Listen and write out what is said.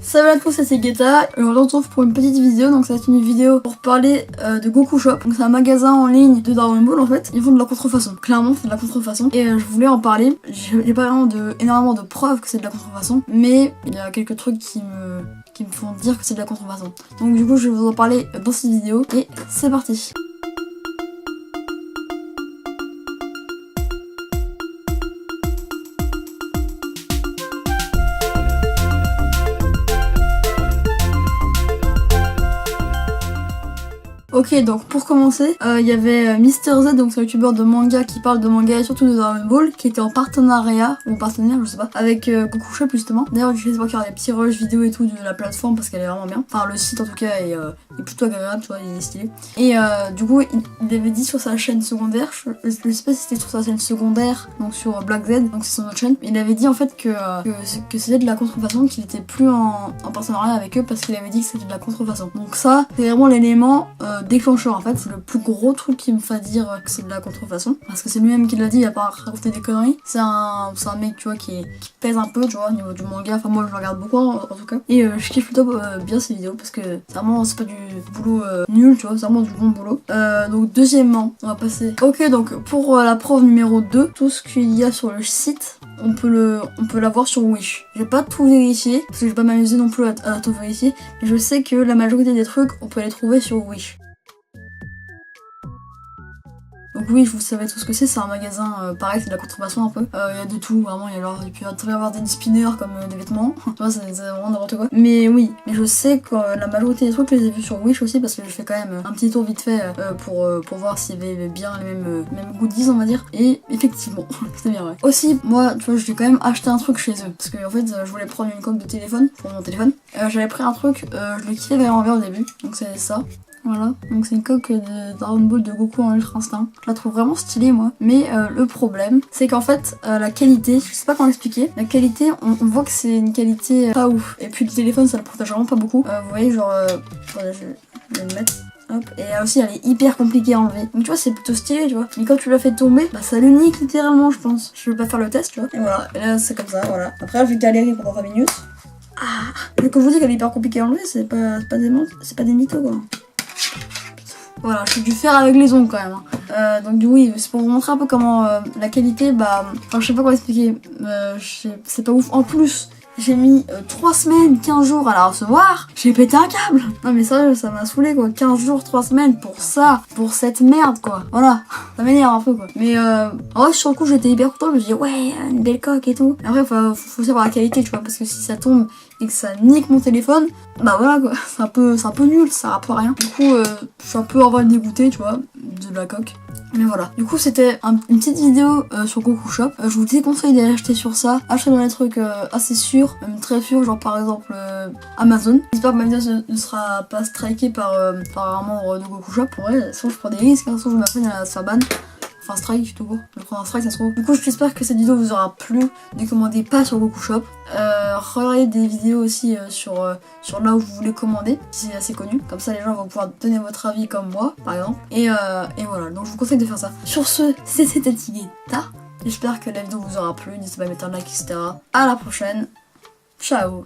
Salut à tous, c'est Guetta et on se retrouve pour une petite vidéo. Donc ça va être une vidéo pour parler de Goku Shop. Donc c'est un magasin en ligne de Dragon Ball en fait. Ils font de la contrefaçon, clairement c'est de la contrefaçon. Et je voulais en parler. J'ai pas vraiment énormément de preuves que c'est de la contrefaçon, mais il y a quelques trucs qui me font dire que c'est de la contrefaçon. Donc du coup je vais vous en parler dans cette vidéo et c'est parti. Ok, donc pour commencer, il y avait Mister Z, donc c'est un youtubeur de manga qui parle de manga et surtout de Dragon Ball, qui était en partenariat, ou partenaire, je sais pas, avec Goku Shop justement. D'ailleurs, je sais pas qu'il y a des petits rushs vidéo et tout de la plateforme parce qu'elle est vraiment bien. Enfin, le site en tout cas est plutôt agréable, tu vois, il est stylé. Et du coup, il avait dit sur sa chaîne secondaire, je sais pas si c'était sur sa chaîne secondaire, donc sur Black Z, donc c'est son autre chaîne, il avait dit en fait que c'était de la contrefaçon, qu'il était plus en partenariat avec eux parce qu'il avait dit que c'était de la contrefaçon. Donc ça, c'est vraiment l'élément déclencheur en fait, c'est le plus gros truc qui me fait dire que c'est de la contrefaçon, parce que c'est lui-même qui l'a dit, il a pas raconté des conneries. C'est un mec, tu vois, qui pèse un peu, tu vois, au niveau du manga. Enfin moi je le regarde beaucoup en tout cas, et je kiffe plutôt bien ces vidéos parce que c'est pas du boulot nul, tu vois, c'est vraiment du bon boulot. Donc deuxièmement, on va passer. Ok, donc pour la preuve numéro 2, tout ce qu'il y a sur le site, on peut l'avoir sur Wish. J'ai pas tout vérifié parce que je vais pas m'amuser non plus à tout vérifier, mais je sais que la majorité des trucs on peut les trouver sur Wish. Donc oui, vous savez tout ce que c'est un magasin, pareil, c'est de la contrefaçon un peu. Il y a de tout, vraiment, il peut y avoir des spinners comme des vêtements, tu vois, c'est vraiment n'importe quoi. Mais oui, mais je sais que la majorité des trucs, je les ai vus sur Wish aussi, parce que je fais quand même un petit tour vite fait pour voir s'il y avait bien les mêmes goodies, on va dire. Et effectivement, c'est bien vrai. Aussi, moi, tu vois, j'ai quand même acheté un truc chez eux, parce que en fait, je voulais prendre une coque de téléphone pour mon téléphone. J'avais pris un truc, je le kiffais vraiment bien au début, donc c'est ça. Voilà, donc c'est une coque de Dragon Ball de Goku en Ultra Instinct. Je la trouve vraiment stylée moi. Mais le problème, c'est qu'en fait, la qualité, je sais pas comment l'expliquer. La qualité, on voit que c'est une qualité pas ouf. Et puis le téléphone, ça le protège vraiment pas beaucoup. Vous voyez, genre, voilà, je vais le mettre. Hop. Et aussi, elle est hyper compliquée à enlever. Donc tu vois, c'est plutôt stylé, tu vois. Mais quand tu la fais tomber, bah ça le nique littéralement, je pense. Je vais pas faire le test, tu vois. Et voilà, et là c'est comme ça, voilà. Après, je vais galérer pendant 20 minutes. Ah, mais quand je vous dis qu'elle est hyper compliquée à enlever, c'est pas des mythos quoi. Voilà, je fais du fer avec les ongles quand même. Donc oui, c'est pour vous montrer un peu comment la qualité, enfin je sais pas comment expliquer, c'est pas ouf. En plus, j'ai mis 3 semaines, 15 jours à la recevoir, j'ai pété un câble. Non mais sérieux, ça m'a saoulé quoi, 15 jours, 3 semaines pour ça, pour cette merde quoi. Voilà, ça m'énerve un peu quoi. Mais en vrai sur le coup j'étais hyper content, je me suis dit ouais, une belle coque et tout. Après faut savoir la qualité tu vois, parce que si ça tombe et que ça nique mon téléphone, bah voilà quoi, c'est un peu nul, ça sert un peu à rien. Du coup je suis un peu en vrai dégoûtée tu vois, de la coque. Mais voilà, du coup c'était une petite vidéo sur Goku Shop. Je vous déconseille d'aller acheter sur ça. Achetez dans les trucs assez sûrs, même très sûrs, genre par exemple Amazon. J'espère que ma vidéo ne sera pas strikée par un membre de Goku Shop. Pour vrai, sinon je prends des risques, sinon je m'appelle à se faire ban. Enfin strike tout court, je vais prendre un strike ça se trouve. Du coup j'espère que cette vidéo vous aura plu. Ne commandez pas sur Goku Shop. Regardez des vidéos aussi sur là où vous voulez commander, si c'est assez connu. Comme ça les gens vont pouvoir donner votre avis comme moi par exemple. Et voilà, donc je vous conseille de faire ça. Sur ce, c'était Guetta. J'espère que la vidéo vous aura plu. N'hésitez pas à mettre un like, etc. À la prochaine. Ciao.